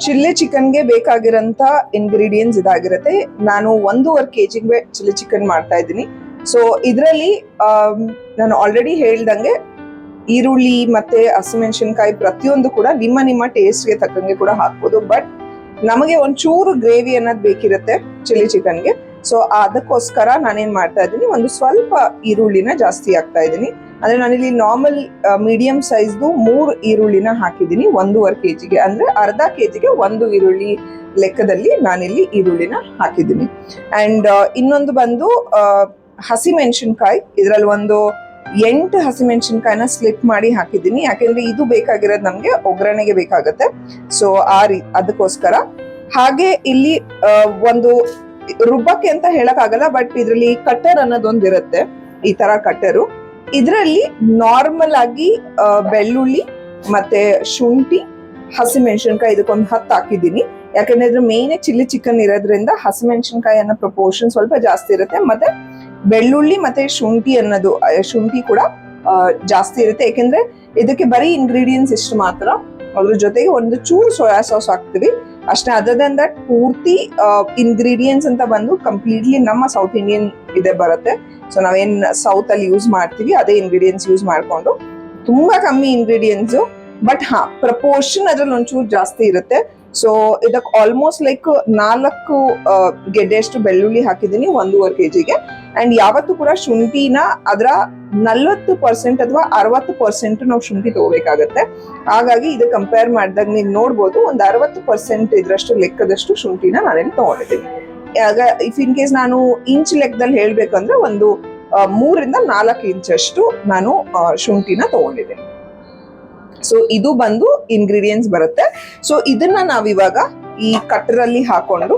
Chilli ಚಿಕನ್ಗೆ ಬೇಕಾಗಿರೋಂಥ ingredients ಇದಾಗಿರುತ್ತೆ. ನಾನು 1.5 kg chilli chicken ಮಾಡ್ತಾ ಇದ್ದೀನಿ. ಸೊ ಇದರಲ್ಲಿ ನಾನು ಆಲ್ರೆಡಿ ಹೇಳ್ದಂಗೆ ಈರುಳ್ಳಿ ಮತ್ತೆ ಹಸಿಮೆಣಸಿನ್ಕಾಯಿ ಪ್ರತಿಯೊಂದು ಕೂಡ ನಿಮ್ಮ ಟೇಸ್ಟ್ಗೆ ತಕ್ಕಂಗೆ ಕೂಡ ಹಾಕ್ಬೋದು. ಬಟ್ ನಮಗೆ ಒಂಚೂರು ಗ್ರೇವಿ ಅನ್ನೋದು ಬೇಕಿರುತ್ತೆ ಚಿಲ್ಲಿ ಚಿಕನ್ಗೆ. ಸೊ ಅದಕ್ಕೋಸ್ಕರ ನಾನೇನ್ ಮಾಡ್ತಾ ಇದ್ದೀನಿ, ಒಂದು ಸ್ವಲ್ಪ ಈರುಳ್ಳಿನ ಜಾಸ್ತಿ ಹಾಕ್ತಾ ಇದ್ದೀನಿ. ಅಂದ್ರೆ ನಾನಿಲ್ಲಿ ನಾರ್ಮಲ್ ಮೀಡಿಯಂ ಸೈಜ್ದು 3 ಈರುಳ್ಳಿನ ಹಾಕಿದ್ದೀನಿ 1.5 kgಗೆ. ಅಂದ್ರೆ ಅರ್ಧ kgಗೆ 1 ಈರುಳ್ಳಿ ಲೆಕ್ಕದಲ್ಲಿ ನಾನಿಲ್ಲಿ ಈರುಳ್ಳಿನ ಹಾಕಿದ್ದೀನಿ. ಅಂಡ್ ಇನ್ನೊಂದು ಬಂದು ಹಸಿಮೆಣಸಿನ್ಕಾಯಿ. ಇದರಲ್ಲಿ ಒಂದು 8 ಹಸಿಮೆಣಸಿನ್ಕಾಯಿನ ಸ್ಲಿಪ್ ಮಾಡಿ ಹಾಕಿದ್ದೀನಿ. ಯಾಕೆಂದ್ರೆ ಇದು ಬೇಕಾಗಿರೋದು ನಮ್ಗೆ ಒಗ್ಗರಣೆಗೆ ಬೇಕಾಗತ್ತೆ. ಸೊ ಅದಕ್ಕೋಸ್ಕರ. ಹಾಗೆ ಇಲ್ಲಿ ಒಂದು ರುಬ್ಬಕ್ಕೆ ಅಂತ ಹೇಳಕ್ ಆಗಲ್ಲ, ಬಟ್ ಇದ್ರಲ್ಲಿ ಕಟ್ಟರ್ ಅನ್ನೋದೊಂದು ಇರುತ್ತೆ, ಈ ತರ ಕಟ್ಟರು. ಇದರಲ್ಲಿ ನಾರ್ಮಲ್ ಆಗಿ ಬೆಳ್ಳುಳ್ಳಿ ಮತ್ತೆ ಶುಂಠಿ, ಹಸಿಮೆಣಸಿನ್ಕಾಯಿ ಇದಕ್ಕೊಂದು 10 ಹಾಕಿದ್ದೀನಿ. ಯಾಕಂದ್ರೆ ಇದ್ರ ಮೇನ್ ಚಿಲ್ಲಿ ಚಿಕನ್ ಇರೋದ್ರಿಂದ ಹಸಿಮೆಣಸಿನ್ಕಾಯಿ ಅನ್ನೋ ಪ್ರಪೋರ್ಷನ್ ಸ್ವಲ್ಪ ಜಾಸ್ತಿ ಇರುತ್ತೆ. ಮತ್ತೆ ಬೆಳ್ಳುಳ್ಳಿ ಮತ್ತೆ ಶುಂಠಿ ಕೂಡ ಜಾಸ್ತಿ ಇರುತ್ತೆ. ಯಾಕೆಂದ್ರೆ ಇದಕ್ಕೆ ಬರೀ ಇಂಗ್ರೀಡಿಯೆಂಟ್ಸ್ ಇಷ್ಟು ಮಾತ್ರ. ಅದ್ರ ಜೊತೆಗೆ ಒಂದು ಚೂರು ಸೋಯಾ ಸಾಸ್ ಹಾಕ್ತಿವಿ ಅಷ್ಟೇ. ಅದರ್ ದನ್ ದಟ್ ಪೂರ್ತಿ ಇಂಗ್ರೀಡಿಯೆಂಟ್ಸ್ ಅಂತ ಬಂದು ಕಂಪ್ಲೀಟ್ಲಿ ನಮ್ಮ ಸೌತ್ ಇಂಡಿಯನ್ ಇದೆ ಬರುತ್ತೆ. ಸೊ ನಾವೇನ್ ಸೌತ್ ಅಲ್ಲಿ ಯೂಸ್ ಮಾಡ್ತೀವಿ ಅದೇ ಇಂಗ್ರೀಡಿಯೆಂಟ್ಸ್ ಯೂಸ್ ಮಾಡ್ಕೊಂಡು, ತುಂಬಾ ಕಮ್ಮಿ ಇಂಗ್ರೀಡಿಯೆಂಟ್ಸ್, ಬಟ್ ಪ್ರಪೋರ್ಷನ್ ಅದ್ರಲ್ಲಿ ಒಂಚೂರು ಜಾಸ್ತಿ ಇರುತ್ತೆ. ಸೊ ಇದಕ್ಕೆ ಆಲ್ಮೋಸ್ಟ್ ಲೈಕ್ 4 ಗೆಡ್ಡೆಯಷ್ಟು ಬೆಳ್ಳುಳ್ಳಿ ಹಾಕಿದ್ದೀನಿ 1.5 kgಗೆ. ಅಂಡ್ ಯಾವತ್ತೂ ಕೂಡ ಶುಂಠಿನ ಅದರ 40% ಅಥವಾ 60% ನಾವು ಶುಂಠಿ ತಗೋಬೇಕಾಗತ್ತೆ. ಹಾಗಾಗಿ ಇದು ಕಂಪೇರ್ ಮಾಡಿದಾಗ ನೀವು ನೋಡ್ಬೋದು, ಒಂದು 60% ಇದರಷ್ಟು ಲೆಕ್ಕದಷ್ಟು ಶುಂಠಿನ ನಾನೇನು ತಗೊಂಡಿದ್ದೀನಿ. ಆಗ ಇಫ್ ಇನ್ ಕೇಸ್ ನಾನು ಇಂಚ್ ಲೆಕ್ಕದಲ್ಲಿ ಹೇಳ್ಬೇಕಂದ್ರೆ ಒಂದು 3 ಇಂದ 4 ಇಂಚಷ್ಟು ನಾನು ಶುಂಠಿನ ತಗೊಂಡಿದ್ದೀನಿ. ಸೊ ಇದು ಬಂದು ಇಂಗ್ರೀಡಿಯೆಂಟ್ಸ್ ಬರುತ್ತೆ. ಸೊ ಇದನ್ನ ನಾವಿವಾಗ ಈ ಕಟ್ಟರಲ್ಲಿ ಹಾಕೊಂಡು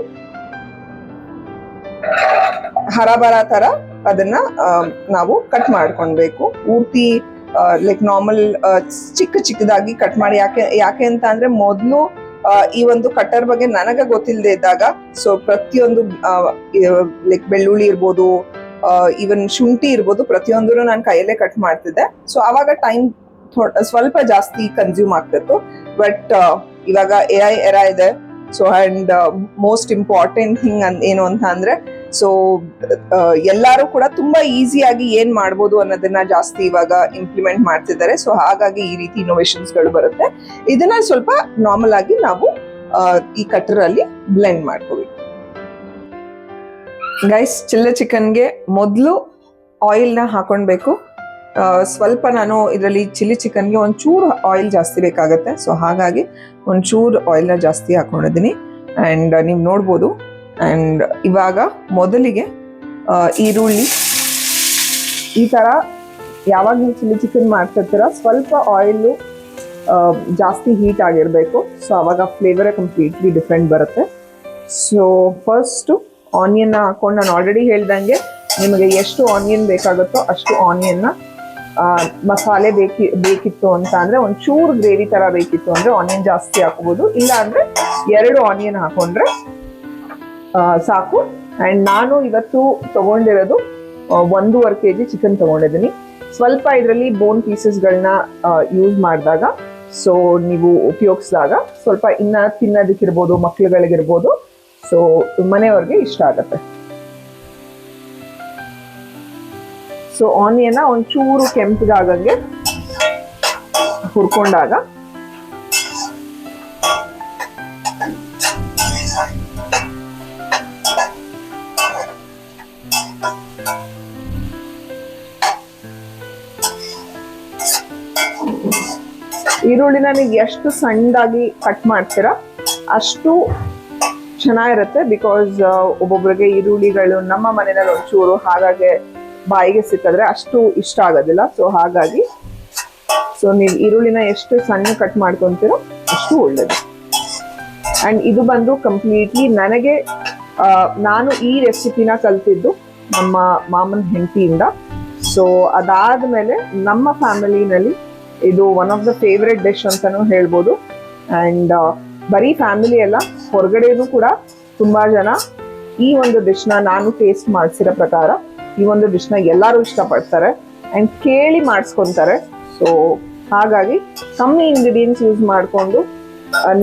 ಹರಬರ ತರ ಅದನ್ನ ನಾವು ಕಟ್ ಮಾಡ್ಕೊಳ್ಬೇಕು. ಪೂರ್ತಿ ಲೈಕ್ ನಾರ್ಮಲ್ ಚಿಕ್ಕದಾಗಿ ಕಟ್ ಮಾಡಿ. ಯಾಕೆ ಅಂತ ಅಂದ್ರೆ ಮೊದಲು ಈ ಒಂದು ಕಟ್ಟರ್ ಬಗ್ಗೆ ನನಗೆ ಗೊತ್ತಿಲ್ಲದೆ ಇದ್ದಾಗ, ಸೊ ಪ್ರತಿಯೊಂದು ಲೈಕ್ ಬೆಳ್ಳುಳ್ಳಿ ಇರ್ಬೋದು, ಈವನ್ ಶುಂಠಿ ಇರ್ಬೋದು, ಪ್ರತಿಯೊಂದನ್ನು ನಾನು ಕೈಯಲ್ಲೇ ಕಟ್ ಮಾಡ್ತಿದ್ದೆ. ಸೊ ಅವಾಗ ಟೈಮ್ ಸ್ವಲ್ಪ ಜಾಸ್ತಿ ಕನ್ಸ್ಯೂಮ್ ಆಗ್ತಿತ್ತು. ಬಟ್ ಇವಾಗ AI ಎರಾ ಇದೆ. So and most important thing ಏನು ಅಂತ ಅಂದ್ರೆ, ಸೊ ಎಲ್ಲರೂ ಕೂಡ ತುಂಬಾ ಈಸಿಯಾಗಿ ಏನ್ ಮಾಡ್ಬೋದು ಅನ್ನೋದನ್ನ ಜಾಸ್ತಿ ಇವಾಗ ಇಂಪ್ಲಿಮೆಂಟ್ ಮಾಡ್ತಿದ್ದಾರೆ. ಸೊ ಹಾಗಾಗಿ ಈ ರೀತಿ ಇನೋವೇಷನ್ಸ್ ಗಳು ಬರುತ್ತೆ. ಇದನ್ನ ಸ್ವಲ್ಪ ನಾರ್ಮಲ್ ಆಗಿ ನಾವು ಈ ಕಟ್ಟರ್ ಅಲ್ಲಿ ಬ್ಲೆಂಡ್ ಮಾಡ್ಕೋಬೇಕು. ಗೈಸ್, ಚಿಲ್ಲಿ ಚಿಕನ್ಗೆ ಮೊದಲು ಆಯಿಲ್ ನ ಹಾಕೊಳ್ಬೇಕು. ಸ್ವಲ್ಪ ನಾನು ಇದರಲ್ಲಿ ಚಿಲ್ಲಿ ಚಿಕನ್ಗೆ ಒಂಚೂರು ಆಯಿಲ್ ಜಾಸ್ತಿ ಬೇಕಾಗತ್ತೆ. ಸೊ ಹಾಗಾಗಿ ಒಂಚೂರು ಆಯಿಲ್ನ ಜಾಸ್ತಿ ಹಾಕೊಂಡಿದ್ದೀನಿ. ಆ್ಯಂಡ್ ನೀವು ನೋಡ್ಬೋದು. ಆ್ಯಂಡ್ ಇವಾಗ ಮೊದಲಿಗೆ ಈರುಳ್ಳಿ, ಈ ಥರ ಯಾವಾಗ ನೀವು ಚಿಲ್ಲಿ ಚಿಕನ್ ಮಾಡ್ತಿರ್ತೀರ ಸ್ವಲ್ಪ ಆಯಿಲು ಜಾಸ್ತಿ ಹೀಟ್ ಆಗಿರಬೇಕು. ಸೊ ಅವಾಗ ಫ್ಲೇವರೇ ಕಂಪ್ಲೀಟ್ಲಿ ಡಿಫ್ರೆಂಟ್ ಬರುತ್ತೆ. ಸೊ ಫಸ್ಟು ಆನಿಯನ್ನ ಹಾಕೊಂಡು, ನಾನು ಆಲ್ರೆಡಿ ಹೇಳ್ದಂಗೆ ನಿಮಗೆ ಎಷ್ಟು ಆನಿಯನ್ ಬೇಕಾಗುತ್ತೋ ಅಷ್ಟು ಆನಿಯನ್ನ, ಮಸಾಲೆ ಬೇಕಿತ್ತು ಅಂತ ಅಂದ್ರೆ ಒಂಚೂರು ಗ್ರೇವಿ ತರ ಬೇಕಿತ್ತು ಅಂದ್ರೆ ಆನಿಯನ್ ಜಾಸ್ತಿ ಹಾಕೋಬಹುದು. ಇಲ್ಲ ಅಂದ್ರೆ 2 ಆನಿಯನ್ ಹಾಕೊಂಡ್ರೆ ಸಾಕು. ಅಂಡ್ ನಾನು ಇವತ್ತು ತಗೊಂಡಿರೋದು 1.5 kg ಚಿಕನ್ ತಗೊಂಡಿದ್ದೀನಿ. ಸ್ವಲ್ಪ ಇದರಲ್ಲಿ ಬೋನ್ ಪೀಸಸ್ಗಳನ್ನ ಯೂಸ್ ಮಾಡಿದಾಗ, ಸೊ ನೀವು ಉಪಯೋಗಿಸಿದಾಗ ಸ್ವಲ್ಪ ಇನ್ನ ತಿನ್ನೋದಕ್ಕಿರ್ಬೋದು, ಮಕ್ಳುಗಳಿಗಿರ್ಬೋದು, ಸೊ ಮನೆಯವ್ರಿಗೆ ಇಷ್ಟ ಆಗತ್ತೆ. ಸೊ ಆನಿಯನ್ನ ಒಂಚೂರು ಕೆಂಪಗಾಗಂಗೆ ಹುರ್ಕೊಂಡಾಗ ಈರುಳ್ಳಿನ ನೀವು ಎಷ್ಟು ಸಣ್ಣದಾಗಿ ಕಟ್ ಮಾಡ್ತೀರಾ ಅಷ್ಟು ಚೆನ್ನಾಗಿರುತ್ತೆ. ಬಿಕಾಸ್ ಒಬ್ಬೊಬ್ರಿಗೆ ಈರುಳ್ಳಿಗಳು ನಮ್ಮ ಮನೆಯಲ್ಲಿ ಒಂಚೂರು ಹಾಗಾಗಿ ಬಾಯಿಗೆ ಸಿಕ್ಕಿದ್ರೆ ಅಷ್ಟು ಇಷ್ಟ ಆಗೋದಿಲ್ಲ. ಸೊ ಹಾಗಾಗಿ ನೀವು ಈರುಳ್ಳಿನ ಎಷ್ಟು ಸಣ್ಣ ಕಟ್ ಮಾಡ್ಕೊತೀರೋ ಅಷ್ಟು ಒಳ್ಳೇದು. ಅಂಡ್ ಇದು ಬಂದು ಕಂಪ್ಲೀಟ್ಲಿ ನನಗೆ ನಾನು ಈ ರೆಸಿಪಿನ ಕಲ್ತಿದ್ದು ನಮ್ಮ ಮಾಮನ ಹೆಂಡತಿಯಿಂದ. ಸೊ ಅದಾದ್ಮೇಲೆ ನಮ್ಮ ಫ್ಯಾಮಿಲಿನಲ್ಲಿ ಇದು one of the favourite dish ಅಂತಾನೂ ಹೇಳ್ಬೋದು. ಅಂಡ್ ಬರೀ ಫ್ಯಾಮಿಲಿ ಎಲ್ಲ, ಹೊರಗಡೆನೂ ಕೂಡ ತುಂಬಾ ಜನ ಈ ಒಂದು ಡಿಶ್ನ ನಾನು ಟೇಸ್ಟ್ ಮಾಡಿಸಿರೋ ಪ್ರಕಾರ ಈ ಒಂದು ಡಿಶ್ನ ಎಲ್ಲರೂ ಇಷ್ಟಪಡ್ತಾರೆ ಅಂಡ್ ಕೇಳಿ ಮಾಡಿಸ್ಕೊಂತಾರೆ. ಸೊ ಹಾಗಾಗಿ ಕಮ್ಮಿ ಇಂಗ್ರೀಡಿಯೆಂಟ್ಸ್ ಯೂಸ್ ಮಾಡಿಕೊಂಡು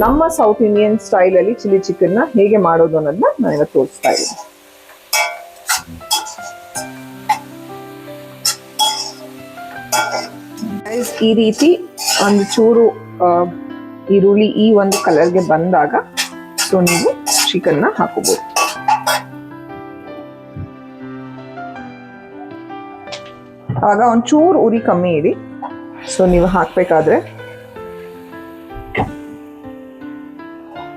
ನಮ್ಮ ಸೌತ್ ಇಂಡಿಯನ್ ಸ್ಟೈಲಲ್ಲಿ ಚಿಲ್ಲಿ ಚಿಕನ್ನ ಹೇಗೆ ಮಾಡೋದು ಅನ್ನೋದನ್ನ ನಾನು ಇವತ್ತು ತೋರಿಸ್ತಾ ಇದ್ದೀನಿ. ಈ ರೀತಿ ಒಂದು ಚೂರು ಈರುಳ್ಳಿ ಈ ಒಂದು ಕಲರ್ಗೆ ಬಂದಾಗ ಸೊ ನೀವು ಚಿಕನ್ನ ಹಾಕೋಬಹುದು. ಆಗ ಒಂಚೂರು ಉರಿ ಕಮ್ಮಿ ಇಡಿ. ಸೊ ನೀವು ಹಾಕ್ಬೇಕಾದ್ರೆ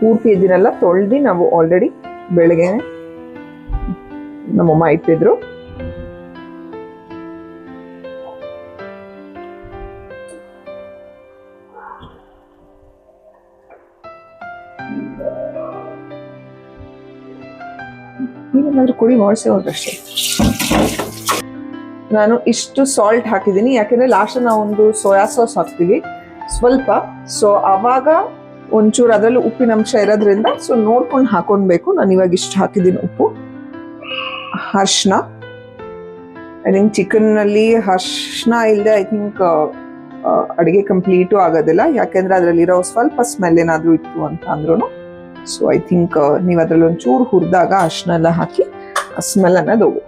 ಪೂರ್ತಿ ಇದನ್ನೆಲ್ಲ ತೊಳೆದು ನಾವು ಆಲ್ರೆಡಿ ಬೆಳಗ್ಗೆ ನಮ್ಮಮ್ಮ ಇಟ್ಟಿದ್ರು. ನೀವೇನಾದ್ರೂ ಕುಡಿ ಮಾಡಿಸಿ ಹೋದಷ್ಟೇ. ನಾನು ಇಷ್ಟು ಸಾಲ್ಟ್ ಹಾಕಿದ್ದೀನಿ, ಯಾಕೆಂದ್ರೆ ಲಾಸ್ಟ್ ನಾವು ಒಂದು ಸೋಯಾ ಸಾಸ್ ಹಾಕ್ತೀವಿ ಸ್ವಲ್ಪ. ಸೊ ಅವಾಗ ಒಂಚೂರು ಅದರಲ್ಲೂ ಉಪ್ಪಿನ ಅಂಶ ಇರೋದ್ರಿಂದ ಸೊ ನೋಡ್ಕೊಂಡು ಹಾಕೊಳ್ಬೇಕು. ನಾನು ಇವಾಗ ಇಷ್ಟು ಹಾಕಿದ್ದೀನಿ ಉಪ್ಪು. ಅರ್ಶಿನ, ಐ ಥಿಂಕ್ ಚಿಕನ್ನಲ್ಲಿ ಅರ್ಶಿನ ಇಲ್ಲದೆ ಐ ಥಿಂಕ್ ಅಡುಗೆ ಕಂಪ್ಲೀಟು ಆಗೋದಿಲ್ಲ, ಯಾಕೆಂದ್ರೆ ಅದರಲ್ಲಿರೋ ಸ್ವಲ್ಪ ಸ್ಮೆಲ್ ಏನಾದರೂ ಇತ್ತು ಅಂತ ಅಂದ್ರೂ. ಸೊ ಐ ಥಿಂಕ್ ನೀವು ಅದರಲ್ಲಿ ಒಂಚೂರು ಹುರಿದಾಗ ಅರ್ಶಿನ ಎಲ್ಲ ಹಾಕಿ ಆ ಸ್ಮೆಲ್ ಅನ್ನೋದು ಹೋಗು.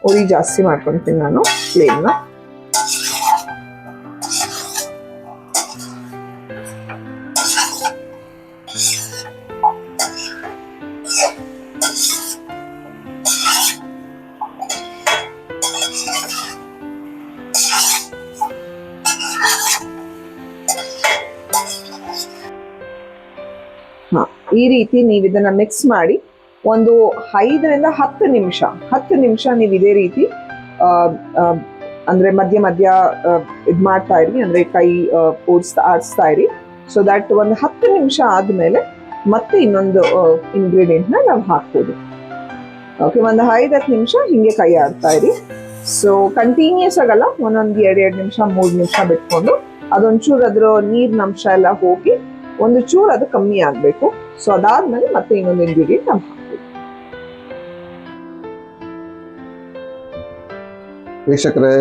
ಉರಿ ಜಾಸ್ತಿ ಮಾಡ್ಕೊತೀನಿ ನಾನು ಫ್ಲೇಮ್ನ. ಈ ರೀತಿ ನೀವು ಇದನ್ನ ಮಿಕ್ಸ್ ಮಾಡಿ ಒಂದು 5 ರಿಂದ 10 ನಿಮಿಷ ನೀವು ಇದೇ ರೀತಿ ಅಂದ್ರೆ ಮಧ್ಯ ಇದು ಮಾಡ್ತಾ ಇರಿ, ಅಂದ್ರೆ ಕೈ ಆಡಿಸ್ತಾ ಇರಿ. ಸೊ ದಟ್ ಒಂದು 10 ನಿಮಿಷ ಆದ್ಮೇಲೆ ಮತ್ತೆ ಇನ್ನೊಂದು ಇಂಗ್ರೀಡಿಯೆಂಟ್ ನಾವು ಹಾಕ್ಬೋದು. ಓಕೆ, ಒಂದು 5-10 ನಿಮಿಷ ಹಿಂಗೆ ಕೈ ಆಡ್ತಾ ಇರಿ. ಸೊ ಕಂಟಿನ್ಯೂಸ್ ಆಗಲ್ಲ, ಒಂದೊಂದು 2 ನಿಮಿಷ 3 ನಿಮಿಷ ಬಿಟ್ಕೊಂಡು ಅದೊಂಚೂರು ಅದ್ರ ನೀರಿನ ಅಂಶ ಎಲ್ಲ ಹೋಗಿ ಒಂದು ಚೂರು ಅದು ಕಮ್ಮಿ ಆಗ್ಬೇಕು. ಸೊ ಅದಾದ್ಮೇಲೆ ಮತ್ತೆ ಇನ್ನೊಂದು ಇಂಗ್ರೀಡಿಯೆಂಟ್ ನಾವು ಹಾಕ್ತೀವಿ. ವೀಕ್ಷಕರೇ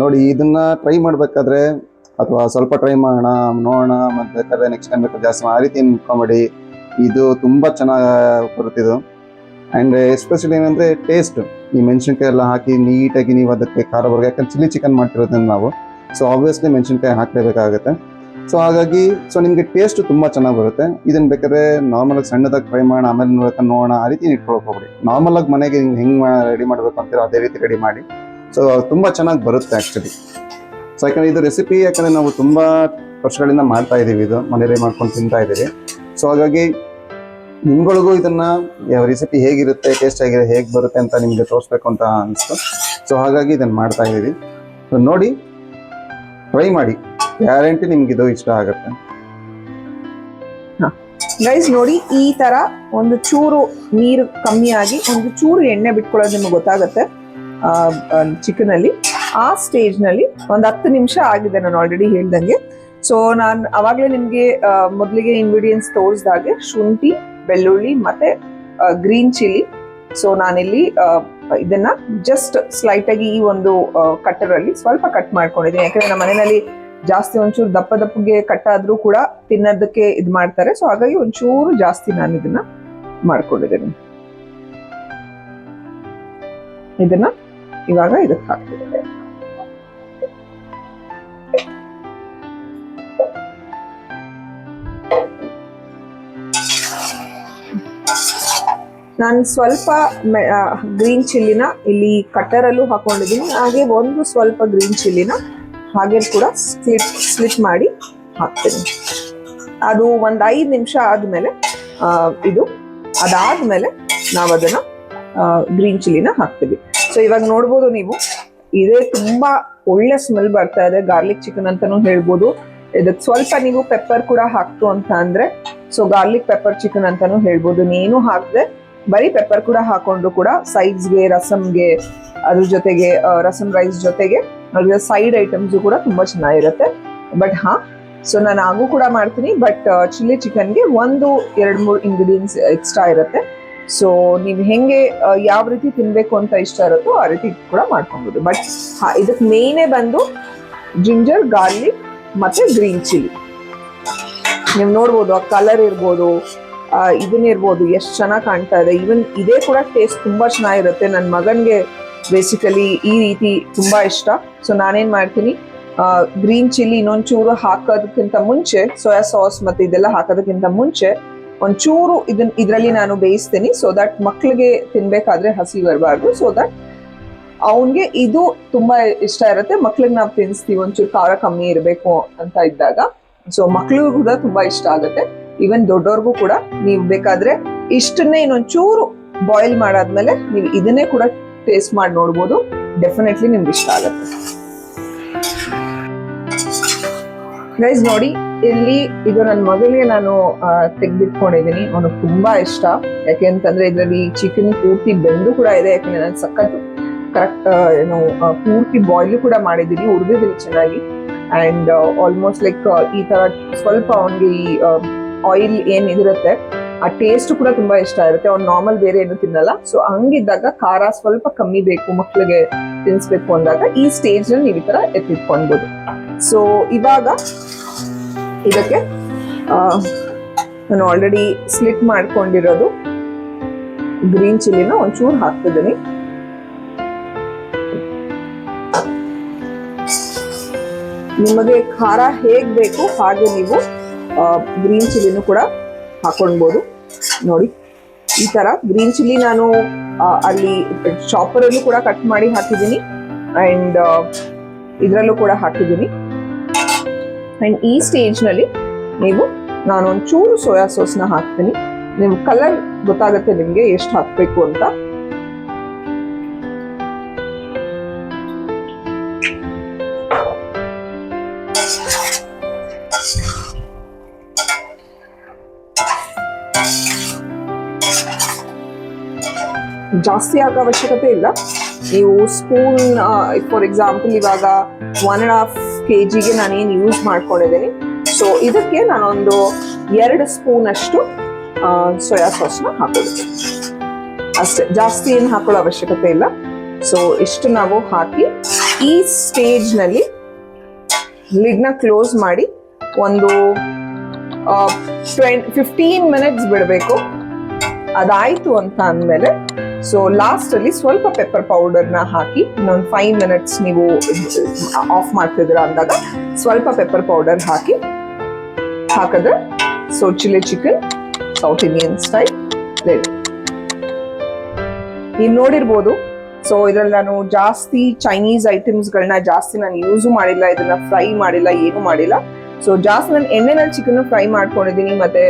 ನೋಡಿ, ಇದನ್ನ ಟ್ರೈ ಮಾಡ್ಬೇಕಾದ್ರೆ ಅಥವಾ ಸ್ವಲ್ಪ ಟ್ರೈ ಮಾಡೋಣ ನೋಡೋಣ, ಮತ್ತೆ ಬೇಕಾದ್ರೆ ನೆಕ್ಸ್ಟ್ ಟೈಮ್ ಬೇಕಾದ್ರೆ ಜಾಸ್ತಿ ಆ ರೀತಿ ಅನ್ಕೊಂಬೇಡಿ. ಇದು ತುಂಬಾ ಚೆನ್ನಾಗಿ ಬರುತ್ತಿದ್ದು. ಆ್ಯಂಡ್ ಎಸ್ಪೆಷಲಿ ಏನಂದ್ರೆ ಟೇಸ್ಟ್, ಈ ಮೆಣಸಿನ್ಕಾಯಿ ಎಲ್ಲ ಹಾಕಿ ನೀಟಾಗಿ ನೀವು ಅದಕ್ಕೆ ಖಾರ ಬರೋದು, ಯಾಕಂದ್ರೆ ಚಿಲ್ಲಿ ಚಿಕನ್ ಮಾಡ್ತಿರೋದ್ರಿಂದ ನಾವು ಸೊ ಆಬ್ವಿಯಸ್ಲಿ ಮೆಣಸಿನ್ಕಾಯಿ ಹಾಕಲೇಬೇಕಾಗುತ್ತೆ. ಸೊ ಹಾಗಾಗಿ ನಿಮಗೆ ಟೇಸ್ಟ್ ತುಂಬ ಚೆನ್ನಾಗಿ ಬರುತ್ತೆ. ಇದನ್ನ ಬೇಕಾದ್ರೆ ನಾರ್ಮಲಾಗಿ ಸಣ್ಣದಾಗಿ ಫ್ರೈ ಮಾಡೋಣ, ಆಮೇಲೆ ನೋಡೋಣ ಆ ರೀತಿ ಇಟ್ಕೊಳಕ್ ಹೋಗ್ಬಿಡಿ. ನಾರ್ಮಲಾಗಿ ಮನೆಗೆ ಹೆಂಗೆ ರೆಡಿ ಮಾಡಬೇಕು ಅಂತೀರೋ ಅದೇ ರೀತಿ ರೆಡಿ ಮಾಡಿ. ಸೊ ತುಂಬ ಚೆನ್ನಾಗಿ ಬರುತ್ತೆ ಆ್ಯಕ್ಚುಲಿ. ಸೊ ಯಾಕಂದರೆ ಇದು ರೆಸಿಪಿ ಯಾಕಂದರೆ ನಾವು ತುಂಬ ವರ್ಷಗಳಿಂದ ಮಾಡ್ತಾ ಇದ್ದೀವಿ, ಇದು ಮನೇಲಿ ಮಾಡ್ಕೊಂಡು ತಿಂತಾ ಇದ್ದೀವಿ. ಸೊ ಹಾಗಾಗಿ ನಿಮ್ಗಳಿಗೂ ಇದನ್ನ ರೆಸಿಪಿ ಹೇಗಿರುತ್ತೆ, ಟೇಸ್ಟ್ ಹೇಗೆ ಬರುತ್ತೆ ಅಂತ ನಿಮಗೆ ತೋರಿಸ್ಬೇಕು ಅಂತ ಅನಿಸ್ತು. ಸೊ ಹಾಗಾಗಿ ಇದನ್ನು ಮಾಡ್ತಾ ಇದ್ದೀವಿ. ಸೊ ನೋಡಿ, ಟ್ರೈ ಮಾಡಿ, ಗ್ಯಾರಂಟಿ ನಿಮ್ಗೆ ಇದು ಇಷ್ಟ ಆಗುತ್ತೆ. ಗೈಸ್ ನೋಡಿ, ಈ ತರ ಒಂದು ಚೂರು ನೀರು ಕಮ್ಮಿ ಆಗಿ ಒಂದು ಚೂರು ಎಣ್ಣೆ ಬಿಟ್ಕೊಳ್ಳೋದು ನಿಮ್ಗೆ ಗೊತ್ತಾಗುತ್ತೆ ಚಿಕನ್ ಅಲ್ಲಿ. ಆ ಸ್ಟೇಜ್ ನಲ್ಲಿ ಒಂದು 10 ನಿಮಿಷ ಆಗಿದೆ, ನಾನು ಆಲ್ರೆಡಿ ಹೇಳ್ದಂಗೆ. ಸೊ ನಾನು ಅವಾಗಲೇ ನಿಮ್ಗೆ ಮೊದಲಿಗೆ ಇಂಗ್ರೀಡಿಯೆಂಟ್ಸ್ ತೋರಿಸಿದಾಗೆ ಶುಂಠಿ, ಬೆಳ್ಳುಳ್ಳಿ ಮತ್ತೆ ಗ್ರೀನ್ ಚಿಲ್ಲಿ. ಸೊ ನಾನಿಲ್ಲಿ ಇದನ್ನ ಜಸ್ಟ್ ಸ್ಲೈಟ್ ಆಗಿ ಈ ಒಂದು ಕಟ್ಟರಲ್ಲಿ ಸ್ವಲ್ಪ ಕಟ್ ಮಾಡ್ಕೊಂಡಿದ್ದೀನಿ, ಯಾಕಂದ್ರೆ ನಮ್ಮ ಮನೆಯಲ್ಲಿ ಜಾಸ್ತಿ ಒಂಚೂರು ದಪ್ಪಗೆ ಕಟ್ ಆದ್ರೂ ಕೂಡ ತಿನ್ನೋದಕ್ಕೆ ಇದು ಮಾಡ್ತಾರೆ. ಸೊ ಹಾಗಾಗಿ ಒಂಚೂರು ಜಾಸ್ತಿ ನಾನು ಇದನ್ನ ಮಾಡ್ಕೊಂಡಿದ್ದೀನಿ. ಇದನ್ನ ಇವಾಗ ಇದಕ್ಕೆ ಹಾಕ್ತಿದ್ದೇನೆ. ನಾನು ಸ್ವಲ್ಪ ಗ್ರೀನ್ ಚಿಲ್ಲಿನ ಇಲ್ಲಿ ಕಟ್ಟರಲ್ಲೂ ಹಾಕೊಂಡಿದ್ದೀನಿ, ಹಾಗೆ ಒಂದು ಸ್ವಲ್ಪ ಗ್ರೀನ್ ಚಿಲ್ಲಿನ ಹಾಗೆ ಕೂಡ ಸ್ಲಿಟ್ ಮಾಡಿ ಹಾಕ್ತೀನಿ. ಅದು ಒಂದು 5 ನಿಮಿಷ ಆದ್ಮೇಲೆ ಅದಾದ್ಮೇಲೆ ನಾವು ಅದನ್ನ ಗ್ರೀನ್ ಚಿಲ್ಲಿನ ಹಾಕ್ತೀವಿ. ಸೊ ಇವಾಗ ನೋಡ್ಬೋದು ನೀವು, ಇದೇ ತುಂಬಾ ಒಳ್ಳೆ ಸ್ಮೆಲ್ ಬರ್ತಾ ಇದೆ, ಗಾರ್ಲಿಕ್ ಚಿಕನ್ ಅಂತಾನೂ ಹೇಳ್ಬೋದು. ಇದಕ್ಕೆ ಸ್ವಲ್ಪ ನೀವು ಪೆಪ್ಪರ್ ಕೂಡ ಹಾಕ್ತು ಅಂತ ಅಂದ್ರೆ ಸೊ ಗಾರ್ಲಿಕ್ ಪೆಪ್ಪರ್ ಚಿಕನ್ ಅಂತಾನೂ ಹೇಳ್ಬೋದು. ನೀನು ಹಾಕದೆ ಬರೀ ಪೆಪ್ಪರ್ ಕೂಡ ಹಾಕೊಂಡ್ರು ಕೂಡ ಸೈಡ್ಸ್ಗೆ, ರಸಮ್ಗೆ, ಅದ್ರ ಜೊತೆಗೆ ರಸಮ್ ರೈಸ್ ಜೊತೆಗೆ ಸೈಡ್ ಐಟಮ್ಸ್ ಕೂಡ ತುಂಬಾ ಚೆನ್ನಾಗಿರುತ್ತೆ. ಬಟ್ ಸೊ ನಾನು ಹಾಗೂ ಕೂಡ ಮಾಡ್ತೀನಿ, ಬಟ್ ಚಿಲ್ಲಿ ಚಿಕನ್ಗೆ 1-2-3 ಇಂಗ್ರೀಡಿಯೆಂಟ್ಸ್ ಎಕ್ಸ್ಟ್ರಾ ಇರುತ್ತೆ. ಸೊ ನೀವು ಹೆಂಗೆ ಯಾವ ರೀತಿ ತಿನ್ಬೇಕು ಅಂತ ಇಷ್ಟ ಇರುತ್ತೋ ಆ ರೀತಿ ಕೂಡ ಮಾಡ್ಕೊಬೋದು. ಬಟ್ ಇದಕ್ಕೆ ಮೇನೇ ಬಂದು ಜಿಂಜರ್, ಗಾರ್ಲಿಕ್ ಮತ್ತೆ ಗ್ರೀನ್ ಚಿಲ್ಲಿ. ನೀವು ನೋಡ್ಬೋದು ಆ ಕಲರ್ ಇರ್ಬೋದು, ಇದನ್ನಿರ್ಬೋದು, ಎಷ್ಟು ಚೆನ್ನಾಗಿ ಕಾಣ್ತಾ ಇದೆ. ಈವನ್ ಇದೇ ಕೂಡ ಟೇಸ್ಟ್ ತುಂಬಾ ಚೆನ್ನಾಗಿರುತ್ತೆ. ನನ್ನ ಮಗನ್ಗೆ ಬೇಸಿಕಲಿ ಈ ರೀತಿ ತುಂಬಾ ಇಷ್ಟ. ಸೊ ನಾನೇನ್ ಮಾಡ್ತೀನಿ, ಗ್ರೀನ್ ಚಿಲ್ಲಿ ಇನ್ನೊಂಚೂರು ಹಾಕೋದಕ್ಕಿಂತ ಮುಂಚೆ, ಸೋಯಾ ಸಾಸ್ ಮತ್ತೆ ಇದೆಲ್ಲ ಹಾಕೋದಕ್ಕಿಂತ ಮುಂಚೆ ಒಂಚೂರು ಇದರಲ್ಲಿ ನಾನು ಬೇಯಿಸ್ತೀನಿ. ಸೊ ದಟ್ ಮಕ್ಳಿಗೆ ತಿನ್ಬೇಕಾದ್ರೆ ಹಸಿ ಬರಬಾರ್ದು. ಸೊ ದಟ್ ಅವನ್ಗೆ ಇದು ತುಂಬಾ ಇಷ್ಟ ಇರುತ್ತೆ. ಮಕ್ಳಿಗೆ ನಾವು ತಿನ್ನಿಸ್ತೀವಿ ಒಂಚೂರು ಖಾರ ಕಮ್ಮಿ ಇರಬೇಕು ಅಂತ ಇದ್ದಾಗ. ಸೊ ಮಕ್ಳಿಗೂ ಕೂಡ ತುಂಬಾ ಇಷ್ಟ ಆಗುತ್ತೆ. ಈವನ್ ದೊಡ್ಡವ್ರಿಗೂ ಕೂಡ ನೀವು ಬೇಕಾದ್ರೆ ಇಷ್ಟನ್ನೇ ಇನ್ನೊಂಚೂರು ಬಾಯ್ಲ್ ಮಾಡಾದ್ಮೇಲೆ ನೀವು ಇದನ್ನೇ ಕೂಡ ಟೇಸ್ಟ್ ಮಾಡಿ ನೋಡ್ಬೋದು. ಡೆಫಿನೆಟ್ಲಿ ನಿಮ್ಗೆ ಇಷ್ಟ ಆಗುತ್ತೆ. ಗೈಸ್ ನೋಡಿ, ಇಲ್ಲಿ ಇದು ನನ್ನ ಮಗನಿಗೆ ನಾನು ತೆಗ್ದಿಟ್ಕೊಂಡಿದ್ದೀನಿ. ಅವನಿಗೆ ತುಂಬಾ ಇಷ್ಟ. ಯಾಕೆ ಅಂತಂದ್ರೆ ಇದರಲ್ಲಿ ಚಿಕನ್ ಪೂರ್ತಿ ಬೆಂದು ಕೂಡ ಇದೆ. ಯಾಕಂದ್ರೆ ನಾನು ಸಖತ್ ಕರೆಕ್ಟ್ ಪೂರ್ತಿ ಬಾಯ್ಲ್ ಕೂಡ ಮಾಡಿದ್ದೀನಿ, ಹುರಿದಿದ್ದೀನಿ ಚೆನ್ನಾಗಿ. ಅಂಡ್ ಆಲ್ಮೋಸ್ಟ್ ಲೈಕ್ ಈ ತರ ಸ್ವಲ್ಪ ಅವನಿಗೆ ಈ ಆಯಿಲ್ ಏನಿರುತ್ತೆ ಆ ಟೇಸ್ಟ್ ಕೂಡ ತುಂಬಾ ಇಷ್ಟ ಇರುತ್ತೆ. ಅವ್ನು ನಾರ್ಮಲ್ ಬೇರೆ ಏನು ತಿನ್ನಲ್ಲ. ಸೊ ಹಂಗಿದ್ದಾಗ ಖಾರ ಸ್ವಲ್ಪ ಕಮ್ಮಿ ಬೇಕು ಮಕ್ಳಿಗೆ ತಿನ್ಸ್ಬೇಕು ಅಂದಾಗ ಈ ಸ್ಟೇಜ್ ನಲ್ಲಿ ನೀವು ಈ ತರ ಎತ್ತಿಟ್ಕೊಳ್ಬೋದು. ಸೊ ಇವಾಗ ಇದಕ್ಕೆ ನಾನು ಆಲ್ರೆಡಿ ಸ್ಲಿಟ್ ಮಾಡ್ಕೊಂಡಿರೋದು ಗ್ರೀನ್ ಚಿಲ್ಲಿನ ಒಂಚೂರು ಹಾಕ್ತಿದ್ದೀನಿ. ನಿಮಗೆ ಖಾರ ಹೇಗ್ ಬೇಕು ಹಾಗೆ ನೀವು ಗ್ರೀನ್ ಚಿಲ್ಲಿನೂ ಕೂಡ ಹಾಕೊಳ್ಬೋದು. ನೋಡಿ ಈ ತರ ಗ್ರೀನ್ ಚಿಲ್ಲಿ ನಾನು ಅಲ್ಲಿ ಚಾಪರ್ ಅಲ್ಲೂ ಕೂಡ ಕಟ್ ಮಾಡಿ ಹಾಕಿದ್ದೀನಿ ಅಂಡ್ ಇದ್ರಲ್ಲೂ ಕೂಡ ಹಾಕಿದ್ದೀನಿ. ಅಂಡ್ ಈ ಸ್ಟೇಜ್ ನಲ್ಲಿ ನೀವು ನಾನು ಒಂಚೂರು ಸೋಯಾ ಸಾಸ್ನ ಹಾಕ್ತೀನಿ. ನೀವು ಕಲರ್ ಗೊತ್ತಾಗುತ್ತೆ ನಿಮ್ಗೆ ಎಷ್ಟು ಹಾಕ್ಬೇಕು ಅಂತ. ಜಾಸ್ತಿ ಆಗೋ ಅವಶ್ಯಕತೆ ಇಲ್ಲ. ನೀವು ಸ್ಪೂನ್ ಫಾರ್ ಎಕ್ಸಾಂಪಲ್ ಇವಾಗ 1.5 kg ನಾನೇನು ಯೂಸ್ ಮಾಡ್ಕೊಂಡಿದ್ದೀನಿ. ಸೊ ಇದಕ್ಕೆ ನಾನೊಂದು 2 ಸ್ಪೂನ್ ಅಷ್ಟು ಸೋಯಾ ಸಾಸ್ನ ಹಾಕೋದು ಅಷ್ಟೇ. ಜಾಸ್ತಿ ಏನು ಹಾಕೊಳ್ಳೋ ಅವಶ್ಯಕತೆ ಇಲ್ಲ. ಸೊ ಇಷ್ಟು ನಾವು ಹಾಕಿ ಈ ಸ್ಟೇಜ್ ನಲ್ಲಿ ಲಿಡ್ನ ಕ್ಲೋಸ್ ಮಾಡಿ ಒಂದು 15 ಮಿನಿಟ್ಸ್ ಬಿಡಬೇಕು. ಅದಾಯ್ತು ಅಂತ ಅಂದಮೇಲೆ ಸೊ ಲಾಸ್ಟ್ ಅಲ್ಲಿ ಸ್ವಲ್ಪ ಪೆಪ್ಪರ್ ಪೌಡರ್ನ ಹಾಕಿ ಇನ್ನೊಂದು 5 ಮಿನಿಟ್ಸ್ ನೀವು ಆಫ್ ಮಾಡ್ತಿದ್ರ ಅಂದಾಗ ಸ್ವಲ್ಪ ಪೆಪ್ಪರ್ ಪೌಡರ್ ಹಾಕಿದ್ರೆ so chilli chicken south Indian style ready. ನೀವು ನೋಡಿರ್ಬೋದು. ಸೊ ಇದ್ರಲ್ಲಿ ನಾನು ಜಾಸ್ತಿ ಚೈನೀಸ್ ಐಟಮ್ಸ್ಗಳನ್ನ ಜಾಸ್ತಿ ನಾನು ಯೂಸು ಮಾಡಿಲ್ಲ, ಇದನ್ನ ಫ್ರೈ ಮಾಡಿಲ್ಲ, ಏನು ಮಾಡಿಲ್ಲ. ಸೊ ಜಾಸ್ತಿ ನಾನು ಎಣ್ಣೆನಲ್ಲಿ ಚಿಕನ್ ಫ್ರೈ ಮಾಡ್ಕೊಂಡಿದ್ದೀನಿ. ಮತ್ತೆ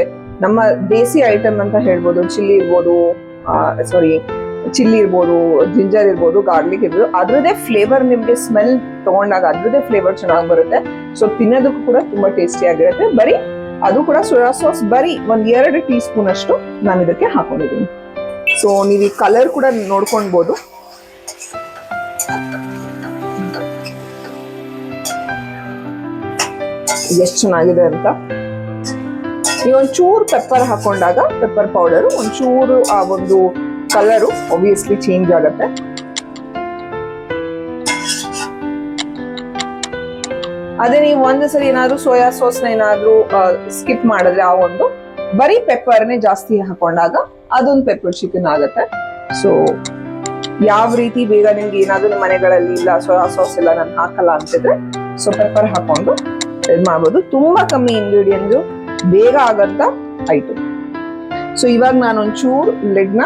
ನಮ್ಮ ದೇಸಿ ಐಟಮ್ ಅಂತ ಹೇಳ್ಬೋದು, ಚಿಲ್ಲಿ ಇರ್ಬೋದು, ಚಿಲ್ಲಿ ಇರ್ಬೋದು, ಜಿಂಜರ್ ಇರ್ಬೋದು, ಗಾರ್ಲಿಕ್ ಇರ್ಬೋದು, ಅದ್ರದ್ದೇ ಫ್ಲೇವರ್ ನಿಮ್ಗೆ ಸ್ಮೆಲ್ ತಗೊಂಡಾಗ ಅದ್ರದ್ದೇ ಫ್ಲೇವರ್ ಚೆನ್ನಾಗಿ ಬರುತ್ತೆ. ಸೊ ತಿನ್ನೋದಕ್ಕೂ ಕೂಡ ತುಂಬಾ ಟೇಸ್ಟಿ ಆಗಿರುತ್ತೆ. ಬರೀ ಅದು ಕೂಡ ಸೋಯಾ ಸಾಸ್ ಬರೀ 1-2 ಟೀ ಸ್ಪೂನ್ ಅಷ್ಟು ನಾನು ಇದಕ್ಕೆ ಹಾಕೊಂಡಿದ್ದೀನಿ. ಸೊ ನೀವು ಈ ಕಲರ್ ಕೂಡ ನೋಡ್ಕೊಳ್ಬೋದು. ಎಷ್ಟು ಚೆನ್ನಾಗಿದೆ ಅಂತ. ನೀವು ಒಂಚೂರು ಪೆಪ್ಪರ್ ಹಾಕೊಂಡಾಗ ಪೆಪ್ಪರ್ ಪೌಡರ್ ಒಂಚೂರು ಆ ಒಂದು ಕಲರು ಆಬ್ವಿಯಸ್ಲಿ ಚೇಂಜ್ ಆಗುತ್ತೆ. ಅದೇ ನೀವು ಒಂದು ಸರಿ ಏನಾದ್ರು ಸೋಯಾ ಸಾಸ್ನ ಏನಾದ್ರು ಸ್ಕಿಪ್ ಮಾಡಿದ್ರೆ ಆ ಒಂದು ಬರೀ ಪೆಪ್ಪರ್ನೇ ಜಾಸ್ತಿ ಹಾಕೊಂಡಾಗ ಅದೊಂದು ಪೆಪ್ಪರ್ ಚಿಕನ್ ಆಗುತ್ತೆ. ಸೊ ಯಾವ ರೀತಿ ಬೇಗ ನಿಮ್ಗೆ ಏನಾದ್ರು ನಿಮ್ಮ ಮನೆಗಳಲ್ಲಿ ಇಲ್ಲ ಸೋಯಾ ಸಾಸ್ ಎಲ್ಲ ನಾನು ಹಾಕಲ್ಲ ಅಂತಿದ್ರೆ ಸೊ ಪೆಪ್ಪರ್ ಹಾಕೊಂಡು ಇದು ಮಾಡ್ಬೋದು. ತುಂಬಾ ಕಮ್ಮಿ ಇಂಗ್ರೀಡಿಯೆಂಟ್ಸ್, ಬೇಗ ಆಗಂತ ಐಟಮ್. ಸೊ ಇವಾಗ ನಾನು ಒಂಚೂರು ಲಿಡ್ನ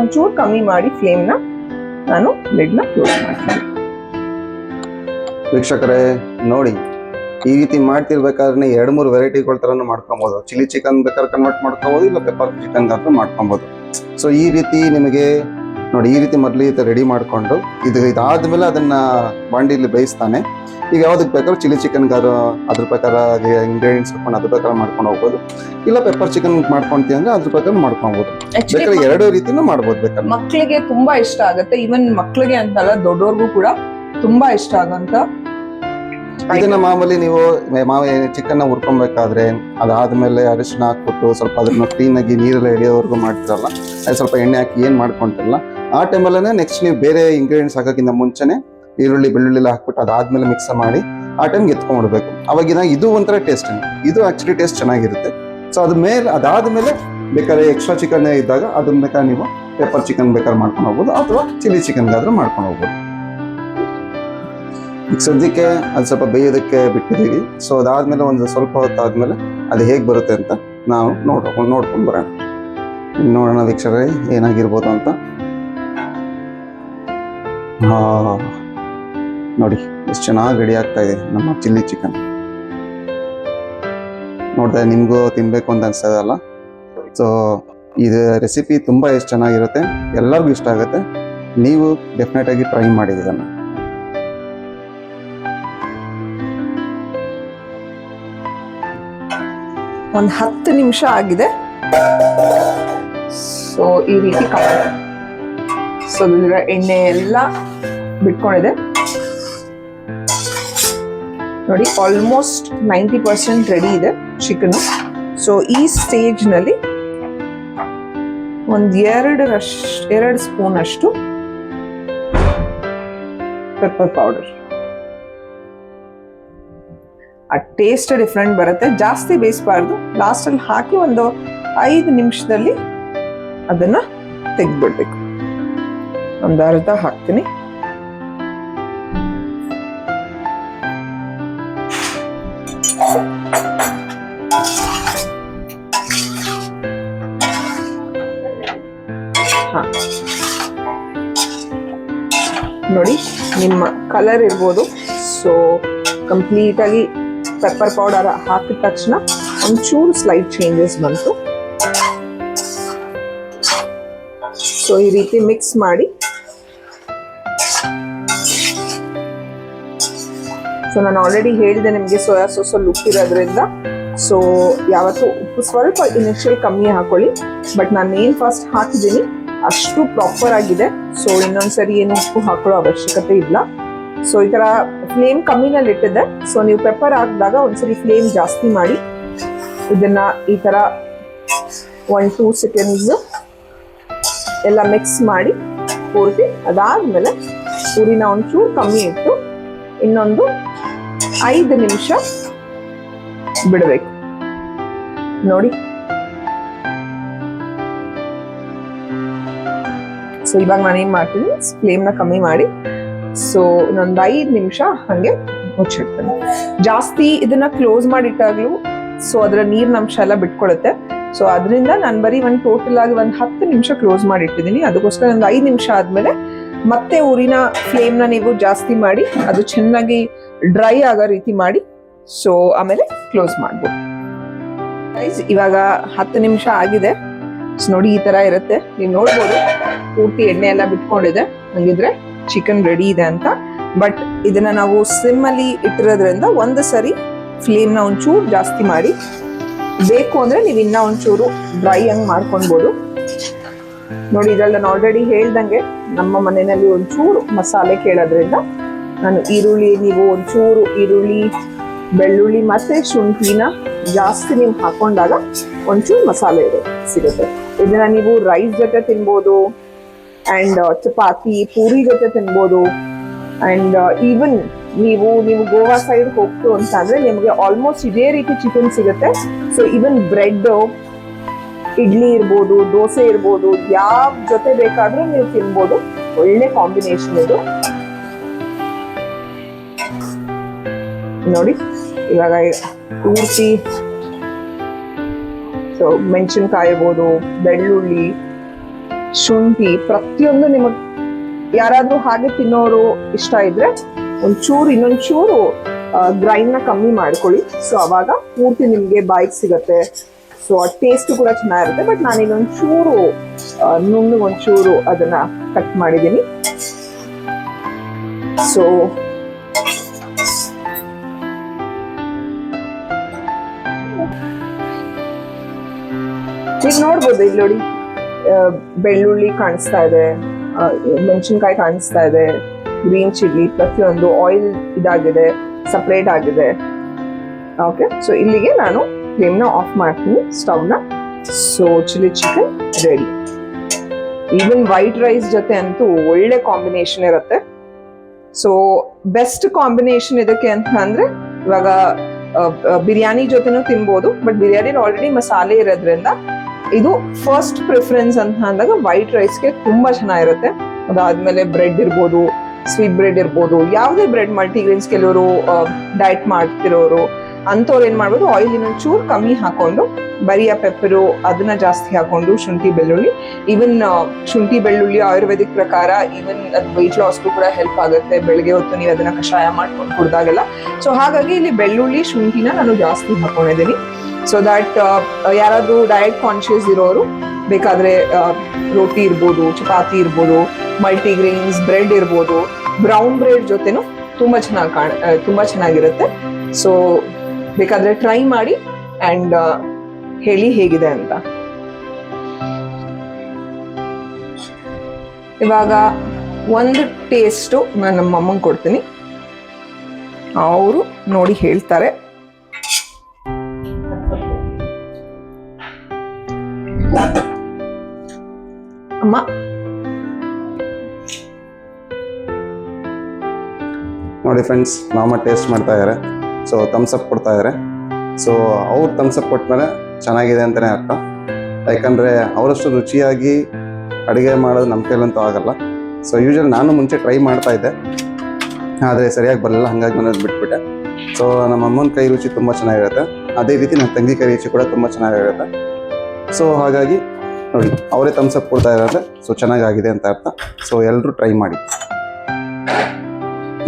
ಒಂಚೂರು ಕಮ್ಮಿ ಮಾಡಿ ಫ್ಲೇಮ್ನ ನಾನು ಲಿಡ್ನ ಕ್ಲೋಸ್ ಮಾಡ್ತೀನಿ. ವೀಕ್ಷಕರೇ ನೋಡಿ, ಈ ರೀತಿ ಮಾಡ್ತಿರ್ಬೇಕಾದ್ರೆ 2-3 ವೆರೈಟಿಗಳ ಥರನೂ ಮಾಡ್ಕೊಬೋದು. ಚಿಲ್ಲಿ ಚಿಕನ್ ಬೇಕಾದ್ರೆ ಕನ್ವರ್ಟ್ ಮಾಡ್ಕೊಬೋದು, ಇಲ್ಲ ಪೆಪ್ಪರ್ ಚಿಕನ್ ಅಂತ ಮಾಡ್ಕೊಬೋದು. ಸೊ ಈ ರೀತಿ ನಿಮಗೆ ನೋಡಿ, ಈ ರೀತಿ ಮೊದಲು ಈ ಥರ ರೆಡಿ ಮಾಡಿಕೊಂಡು ಇದಾದ್ಮೇಲೆ ಅದನ್ನ ಬಾಂಡಿಲಿ ಬೇಯಿಸ್ತಾನೆ. ಈಗ ಯಾವ್ದಕ್ಕೆ ಬೇಕಾದ್ರೂ ಚಿಲ್ಲಿ ಚಿಕನ್ಗಾರು ಅದ್ರ ಪ್ರಕಾರ ಇಂಗ್ರೀಡಿಯೆಂಟ್ಸ್ ಹಾಕೊಂಡು ಅದ್ರ ಪ್ರಕಾರ ಮಾಡ್ಕೊಂಡು ಹೋಗ್ಬೋದು. ಇಲ್ಲ ಪೆಪ್ಪರ್ ಚಿಕನ್ ಮಾಡ್ಕೊಂತೀವಿ ಅಂದ್ರೆ ಅದ್ರ ಪ್ರಕಾರ ಮಾಡ್ಕೊಬೋದು. ಬೇಕಾದ್ರೆ 2 ರೀತಿನೂ ಮಾಡ್ಬೋದು. ಬೇಕಾದ್ರೆ ಮಕ್ಕಳಿಗೆ ತುಂಬಾ ಇಷ್ಟ ಆಗುತ್ತೆ. ಈವನ್ ಮಕ್ಕಳಿಗೆ ಅಂತಲ್ಲ, ದೊಡ್ಡವ್ರಿಗೂ ಕೂಡ ತುಂಬಾ ಇಷ್ಟ ಆಗಂತ. ಇದನ್ನ ಮಾಮೂಲಿ ನೀವು ಚಿಕನ್ ಹುರ್ಕೊಬೇಕಾದ್ರೆ ಅದಾದ್ಮೇಲೆ ಅರಿಶಿನ ಹಾಕ್ಬಿಟ್ಟು ಸ್ವಲ್ಪ ಅದನ್ನ ಕ್ಲೀನ್ ಆಗಿ ನೀರೆಲ್ಲ ಎಳೆಯೋವರೆಗೂ ಮಾಡ್ತಿರಲ್ಲ, ಅದು ಸ್ವಲ್ಪ ಎಣ್ಣೆ ಹಾಕಿ ಏನ್ ಮಾಡ್ಕೊಂತಿರಲ್ಲ ಆ ಟೈಮಲ್ಲೇ ನೆಕ್ಸ್ಟ್ ನೀವು ಬೇರೆ ಇಂಗ್ರೀಡಿಯೆಂಟ್ಸ್ ಹಾಕೋಕ್ಕಿಂತ ಮುಂಚೆನೆ ಈರುಳ್ಳಿ ಬೆಳ್ಳುಳ್ಳಿ ಹಾಕ್ಬಿಟ್ಟು ಅದಾದ್ಮೇಲೆ ಮಿಕ್ಸ್ ಮಾಡಿ ಆ ಟೈಮ್ಗೆ ಎತ್ಕೊಂಡ್ಬಿಡ್ಬೇಕು. ಅವಾಗಿನ ಇದು ಒಂಥರ ಟೇಸ್ಟ್, ಇದು ಆಕ್ಚುಲಿ ಟೇಸ್ಟ್ ಚೆನ್ನಾಗಿರುತ್ತೆ. ಸೊ ಅದಾದ್ಮೇಲೆ ಬೇಕಾದ್ರೆ ಎಕ್ಸ್ಟ್ರಾ ಚಿಕನ್ ಇದ್ದಾಗ ಅದನ್ನ ಬೇಕಾದ್ರೆ ನೀವು ಪೆಪ್ಪರ್ ಚಿಕನ್ ಬೇಕಾದ್ರೆ ಮಾಡ್ಕೊಂಡು ಹೋಗ್ಬೋದು, ಅಥವಾ ಚಿಲ್ಲಿ ಚಿಕನ್ಗಾದ್ರೂ ಮಾಡ್ಕೊಂಡು ಹೋಗ್ಬೋದು. ಈಗ ಸದ್ಯಕ್ಕೆ ಅದು ಸ್ವಲ್ಪ ಬೇಯೋದಕ್ಕೆ ಬಿಟ್ಟಿದ್ದೀವಿ. ಸೊ ಅದಾದ್ಮೇಲೆ ಒಂದು ಸ್ವಲ್ಪ ಹೊತ್ತಾದ್ಮೇಲೆ ಅದು ಹೇಗೆ ಬರುತ್ತೆ ಅಂತ ನಾವು ನೋಡ್ಕೊಂಡು ಬರೋಣ. ನೋಡೋಣ ವೀಕ್ಷಕರೇ ಏನಾಗಿರ್ಬೋದು ಅಂತ. ನೋಡಿ ಎಷ್ಟು ಚೆನ್ನಾಗಿ ರೆಡಿ ಆಗ್ತಾ ಇದೆ ನಮ್ಮ ಚಿಲ್ಲಿ ಚಿಕನ್. ನೋಡ್ತಾ ನಿಮಗೂ ತಿನ್ಬೇಕು ಅಂತ ಅನ್ಸ್ತದಲ್ಲ. ಸೊ ಇದು ರೆಸಿಪಿ ತುಂಬ ಎಷ್ಟು ಚೆನ್ನಾಗಿರುತ್ತೆ, ಎಲ್ಲರಿಗೂ ಇಷ್ಟ ಆಗುತ್ತೆ. ನೀವು ಡೆಫಿನೆಟ್ ಆಗಿ ಟ್ರೈ ಮಾಡಿ ಇದನ್ನು. ಒಂದು 10 ನಿಮಿಷ ಆಗಿದೆ. ಸೊ ಈ ರೀತಿ ಸೊ ಎಣ್ಣೆ ಎಲ್ಲ ಬಿಟ್ಕೊಂಡಿದೆ ನೋಡಿ. ಆಲ್ಮೋಸ್ಟ್ 90% ರೆಡಿ ಇದೆ ಚಿಕನ್. ಸೊ ಈ ಸ್ಟೇಜ್ನಲ್ಲಿ ಒಂದು 2 ಸ್ಪೂನ್ ಅಷ್ಟು ಪೆಪ್ಪರ್ ಪೌಡರ್. ಆ ಟೇಸ್ಟ್ ಡಿಫ್ರೆಂಟ್ ಬರುತ್ತೆ. ಜಾಸ್ತಿ ಬೇಯಿಸಬಾರ್ದು, ಲಾಸ್ಟಲ್ಲಿ ಹಾಕಿ ಒಂದು 5 ನಿಮಿಷದಲ್ಲಿ ಅದನ್ನ ತೆಗೆದ್ಬಿಡ್ಬೇಕು. ಒಂದು ಅರ್ಧ ಹಾಕ್ತೀನಿ. ನೋಡಿ ನಿಮ್ಮ ಕಲರ್ ಇರ್ಬೋದು. ಸೊ ಕಂಪ್ಲೀಟ್ ಆಗಿ ಪೆಪ್ಪರ್ ಪೌಡರ್ ಹಾಕಿದ ತಕ್ಷಣ ಒಂಚೂರು ಸ್ಲೈಟ್ ಚೇಂಜಸ್ ಬಂತು. ಸೊ ಈ ರೀತಿ ಮಿಕ್ಸ್ ಮಾಡಿ. ಸೊ ನಾನು ಆಲ್ರೆಡಿ ಹೇಳಿದೆ ನಿಮಗೆ ಸೋಯಾ ಸಾಸಲ್ಲಿ ಉಪ್ಪಿರೋದ್ರಿಂದ ಸೊ ಯಾವತ್ತೂ ಉಪ್ಪು ಸ್ವಲ್ಪ ಇನಿಷಿಯಲ್ ಕಮ್ಮಿ ಹಾಕೊಳ್ಳಿ. ಬಟ್ ನಾನು ಏನು ಫಸ್ಟ್ ಹಾಕಿದ್ದೀನಿ ಅಷ್ಟು ಪ್ರಾಪರ್ ಆಗಿದೆ. ಸೊ ಇನ್ನೊಂದ್ಸರಿ ಏನು ಉಪ್ಪು ಹಾಕೊಳ್ಳೋ ಅವಶ್ಯಕತೆ ಇಲ್ಲ. ಸೊ ಈ ಥರ ಫ್ಲೇಮ್ ಕಮ್ಮಿನಲ್ಲಿ ಇಟ್ಟಿದ್ದೆ. ಸೊ ನೀವು ಪೆಪ್ಪರ್ ಹಾಕಿದಾಗ ಒಂದ್ಸರಿ ಫ್ಲೇಮ್ ಜಾಸ್ತಿ ಮಾಡಿ ಇದನ್ನ ಈ ಥರ 1-2 ಸೆಕೆಂಡ್ಸ್ ಎಲ್ಲ ಮಿಕ್ಸ್ ಮಾಡಿ ಪೂರ್ತಿ. ಅದಾದ್ಮೇಲೆ ಪೂರಿನ ಒಂಚೂರು ಕಮ್ಮಿ ಇಟ್ಟು ಇನ್ನೊಂದು 5 ನಿಮಿಷ ಬಿಡಬೇಕು ನೋಡಿ. ಸೊ ಇವಾಗ ನಾನೇನ್ ಮಾಡ್ತೀನಿ, ಫ್ಲೇಮ್ನ ಕಮ್ಮಿ ಮಾಡಿ ಸೊ ಇನ್ನೊಂದು 5 ನಿಮಿಷ ಹಂಗೆ ಮುಚ್ಚಿಡ್ತೇನೆ. ಜಾಸ್ತಿ ಇದನ್ನ ಕ್ಲೋಸ್ ಮಾಡಿಟ್ಟಾಗ್ಲೂ ಸೊ ಅದರ ನೀರಿನ ಅಂಶ ಎಲ್ಲ ಬಿಟ್ಕೊಳುತ್ತೆ. ಸೊ ಅದರಿಂದ ನಾನು ಬರೀ ಟೋಟಲ್ ಆಗಿ 10 ನಿಮಿಷ ಕ್ಲೋಸ್ ಮಾಡಿ ಇಟ್ಟಿದ್ದೀನಿ. ಅದಕ್ಕೋಸ್ಕರ ಒಂದು 5 ನಿಮಿಷ ಆದ್ಮೇಲೆ ಮತ್ತೆ ಊರಿನ ಫ್ಲೇಮ್ನ ನೀವು ಜಾಸ್ತಿ ಮಾಡಿ ಅದು ಚೆನ್ನಾಗಿ ಡ್ರೈ ಆಗೋ ರೀತಿ ಮಾಡಿ ಸೊ ಆಮೇಲೆ ಕ್ಲೋಸ್ ಮಾಡ್ಬೋದು. ಇವಾಗ 10 ನಿಮಿಷ ಆಗಿದೆ. ಸೊ ನೋಡಿ ಈ ತರ ಇರುತ್ತೆ. ನೀವು ನೋಡ್ಬೋದು ಪೂರ್ತಿ ಎಣ್ಣೆ ಎಲ್ಲ ಬಿಟ್ಕೊಂಡಿದೆ. ಹಂಗಿದ್ರೆ ಚಿಕನ್ ರೆಡಿ ಇದೆ ಅಂತ. ಬಟ್ ಇದನ್ನ ನಾವು ಸಿಮ್ ಅಲ್ಲಿ ಇಟ್ಟಿರೋದ್ರಿಂದ ಒಂದು ಸರಿ ಫ್ಲೇಮ್ನ ಒಂಚೂರು ಜಾಸ್ತಿ ಮಾಡಿ, ಬೇಕು ಅಂದ್ರೆ ನೀವು ಇನ್ನ ಒಂಚೂರು ಡ್ರೈ ಹಂಗ್ ಮಾಡ್ಕೊಳ್ಬೋದು. ನೋಡಿ ಇದ್ರಲ್ಲಿ ನಾನು ಆಲ್ರೆಡಿ ಹೇಳ್ದಂಗೆ ನಮ್ಮ ಮನೆಯಲ್ಲಿ ಒಂಚೂರು ಮಸಾಲೆ ಕೇಳೋದ್ರಿಂದ ನಾನು ನೀವು ಒಂಚೂರು ಈರುಳ್ಳಿ, ಬೆಳ್ಳುಳ್ಳಿ ಮತ್ತೆ ಶುಂಠಿನ ಜಾಸ್ತಿ ನೀವು ಹಾಕೊಂಡಾಗ ಒಂಚೂರು ಮಸಾಲೆ ಸಿಗುತ್ತೆ. ಇದನ್ನ ನೀವು ರೈಸ್ ಜೊತೆ ತಿನ್ಬೋದು, ಅಂಡ್ ಚಪಾತಿ ಪೂರಿ ಜೊತೆ ತಿನ್ಬೋದು. ಅಂಡ್ ಈವನ್ ನೀವು ಗೋವಾ ಸೈಡ್ ಹೋಗ್ತು ಅಂತ ಅಂದ್ರೆ ನಿಮಗೆ ಆಲ್ಮೋಸ್ಟ್ ಇದೇ ರೀತಿ ಚಿಕನ್ ಸಿಗುತ್ತೆ. ಸೊ ಈವನ್ ಬ್ರೆಡ್, ಇಡ್ಲಿ ಇರ್ಬೋದು, ದೋಸೆ ಇರ್ಬೋದು, ಯಾವ ಜೊತೆ ಬೇಕಾದ್ರೂ ನೀವು ತಿನ್ಬೋದು. ಒಳ್ಳೆ ಕಾಂಬಿನೇಷನ್ ಇದು ನೋಡಿ. ಇವಾಗ ಪೂರ್ತಿ ಸೊ ಮೆಣಸಿನ್ಕಾಯಿ ಇರ್ಬೋದು, ಬೆಳ್ಳುಳ್ಳಿ, ಶುಂಠಿ ಪ್ರತಿಯೊಂದು ನಿಮಗೆ ಯಾರಾದ್ರೂ ಹಾಗೆ ತಿನ್ನೋರು ಇಷ್ಟ ಇದ್ರೆ ಇನ್ನೊಂಚೂರು ಗ್ರೈಂಡ್ ನ ಕಮ್ಮಿ ಮಾಡ್ಕೊಳ್ಳಿ. ಸೊ ಅವಾಗ ಪೂರ್ತಿ ನಿಮ್ಗೆ ಬಾಯಿಗೆ ಸಿಗತ್ತೆ. ಸೊ ಆ ಟೇಸ್ಟ್ ಕೂಡ ಚೆನ್ನಾಗಿರುತ್ತೆ. ಬಟ್ ನಾನು ಇನ್ನೊಂಚೂರು ಒಂಚೂರು ಅದನ್ನ ಕಟ್ ಮಾಡಿದ್ದೀನಿ. ಸೊ ಈಗ ನೋಡ್ಬೋದು ಇಲ್ಲಿ ನೋಡಿ ಬೆಳ್ಳುಳ್ಳಿ ಕಾಣಿಸ್ತಾ ಇದೆ, ಮೆಣಸಿನ್ಕಾಯಿ ಕಾಣಿಸ್ತಾ ಇದೆ, ಗ್ರೀನ್ ಚಿಲ್ಲಿ ಪ್ರತಿಯೊಂದು ಆಯಿಲ್ ಇದಾಗಿದೆ, ಸಪ್ರೇಟ್ ಆಗಿದೆ. ಓಕೆ, ಸೊ ಇಲ್ಲಿಗೆ ನಾನು ಫ್ಲೇಮ್ನ ಆಫ್ ಮಾಡ್ತೀನಿ ಸ್ಟವ್ನ. So chilli chicken ready. Even white rice ಜೊತೆ ಅಂತೂ ಒಳ್ಳೆ ಕಾಂಬಿನೇಷನ್ ಇರುತ್ತೆ. ಸೊ ಬೆಸ್ಟ್ ಕಾಂಬಿನೇಷನ್ ಇದಕ್ಕೆ ಅಂತ ಅಂದ್ರೆ ಇವಾಗ ಬಿರಿಯಾನಿ ಜೊತೆನೂ ತಿನ್ಬೋದು, ಬಟ್ ಬಿರಿಯಾನಿ ಆಲ್ರೆಡಿ ಮಸಾಲೆ ಇರೋದ್ರಿಂದ ಇದು ಫಸ್ಟ್ ಪ್ರಿಫರೆನ್ಸ್ ಅಂತ ಅಂದಾಗ ವೈಟ್ ರೈಸ್ಗೆ ತುಂಬಾ ಚೆನ್ನಾಗಿರುತ್ತೆ. ಅದಾದ್ಮೇಲೆ ಬ್ರೆಡ್ ಇರ್ಬೋದು, ಸ್ವೀಟ್ ಬ್ರೆಡ್ ಇರ್ಬೋದು, ಯಾವುದೇ ಬ್ರೆಡ್ ಮಲ್ಟಿಗ್ರೇನ್ಸ್, ಕೆಲವರು ಡಯಟ್ ಮಾಡ್ತಿರೋರು ಅಂಥವ್ರು ಏನ್ ಮಾಡ್ಬೋದು, ಆಯಿಲ್ ಇನ್ನೊಂದು ಚೂರು ಕಮ್ಮಿ ಹಾಕೊಂಡು ಬರಿಯ ಪೆಪ್ಪರು ಅದನ್ನ ಜಾಸ್ತಿ ಹಾಕೊಂಡು, ಶುಂಠಿ ಬೆಳ್ಳುಳ್ಳಿ, ಈವನ್ ಶುಂಠಿ ಬೆಳ್ಳುಳ್ಳಿ ಆಯುರ್ವೇದಿಕ್ ಪ್ರಕಾರ ಈವನ್ ಅದು ವೆಯ್ಟ್ ಲಾಸ್ಗೂ ಕೂಡ ಹೆಲ್ಪ್ ಆಗುತ್ತೆ ಬೆಳಗ್ಗೆ ಹೊತ್ತು ನೀವು ಅದನ್ನ ಕಷಾಯ ಮಾಡ್ಕೊಂಡು ಕುಡ್ದಾಗೆಲ್ಲ. ಸೊ ಹಾಗಾಗಿ ಇಲ್ಲಿ ಬೆಳ್ಳುಳ್ಳಿ ಶುಂಠಿನ ನಾನು ಜಾಸ್ತಿ ಹಾಕೊಂಡಿದ್ದೀನಿ. ಸೊ ದಟ್ ಯಾರಾದ್ರೂ ಡಯಟ್ ಕಾನ್ಶಿಯಸ್ ಇರೋರು ಬೇಕಾದ್ರೆ ರೋಟಿ ಇರ್ಬೋದು, ಚಪಾತಿ ಇರ್ಬೋದು, ಮಲ್ಟಿಗ್ರೇನ್ಸ್ ಬ್ರೆಡ್ ಇರ್ಬೋದು, ಬ್ರೌನ್ ಬ್ರೆಡ್ ಜೊತೆನೂ ತುಂಬಾ ಚೆನ್ನಾಗಿರುತ್ತೆ. ಸೊ ಬೇಕಾದ್ರೆ ಟ್ರೈ ಮಾಡಿ ಅಂಡ್ ಹೇಳಿ ಹೇಗಿದೆ ಅಂತ. ಇವಾಗ ಒಂದು ಟೇಸ್ಟು ನಾನು ನಮ್ಮ ಅಮ್ಮಂಗೆ ಕೊಡ್ತೀನಿ, ಅವರು ನೋಡಿ ಹೇಳ್ತಾರೆ. ಅಮ್ಮ ನೋಡಿ ಫ್ರೆಂಡ್ಸ್, ಮಾಮ ಟೇಸ್ಟ್ ಮಾಡ್ತಾ ಇದ್ದಾರೆ. ಸೊ ಥಮ್ಸ್ ಅಪ್ ಕೊಡ್ತಾ ಇದ್ದಾರೆ. ಸೊ ಅವ್ರು ಥಮ್ಸ್ ಅಪ್ ಕೊಟ್ಮೇಲೆ ಚೆನ್ನಾಗಿದೆ ಅಂತಲೇ ಅರ್ಥ. ಯಾಕಂದರೆ ಅವರಷ್ಟು ರುಚಿಯಾಗಿ ಅಡುಗೆ ಮಾಡೋದು ನಮ್ಮ ಕೈಲಂತೂ ಆಗಲ್ಲ. ಸೊ ಯೂಶ್ವಲಿ ನಾನು ಮುಂಚೆ ಟ್ರೈ ಮಾಡ್ತಾ ಇದ್ದೆ, ಆದರೆ ಸರಿಯಾಗಿ ಬರಲಿಲ್ಲ, ಹಾಗಾಗಿ ನಾನು ಬಿಟ್ಬಿಟ್ಟೆ. ಸೊ ನಮ್ಮ ಅಮ್ಮನ ಕೈ ರುಚಿ ತುಂಬ ಚೆನ್ನಾಗಿರುತ್ತೆ, ಅದೇ ರೀತಿ ನನ್ನ ತಂಗಿ ಕೈ ರುಚಿ ಕೂಡ ತುಂಬ ಚೆನ್ನಾಗಿರುತ್ತೆ. ಸೊ ಹಾಗಾಗಿ ನೋಡಿ, ಅವರೇ ಥಮ್ಸ್ ಅಪ್ ಕೊಡ್ತಾ ಇದ್ದಾರೆ. ಸೊ ಚೆನ್ನಾಗಾಗಿದೆ ಅಂತ ಅರ್ಥ. ಸೊ ಎಲ್ಲರೂ ಟ್ರೈ ಮಾಡಿ.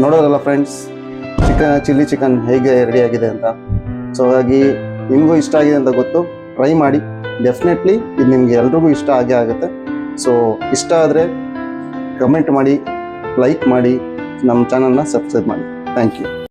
ನೋಡೋದಲ್ಲ ಫ್ರೆಂಡ್ಸ್, ಚಿಲ್ಲಿ ಚಿಕನ್ ಹೇಗೆ ರೆಡಿಯಾಗಿದೆ ಅಂತ. ಸೊ ಹಾಗಾಗಿ ನಿಮಗೂ ಇಷ್ಟ ಆಗಿದೆ ಅಂತ ಗೊತ್ತು, ಟ್ರೈ ಮಾಡಿ. ಡೆಫಿನೆಟ್ಲಿ ಇದು ನಿಮಗೆ ಎಲ್ರಿಗೂ ಇಷ್ಟ ಆಗೇ ಆಗುತ್ತೆ. ಸೊ ಇಷ್ಟ ಆದರೆ ಕಮೆಂಟ್ ಮಾಡಿ, ಲೈಕ್ ಮಾಡಿ, ನಮ್ಮ ಚಾನಲ್ನ ಸಬ್ಸ್ಕ್ರೈಬ್ ಮಾಡಿ. Thank you.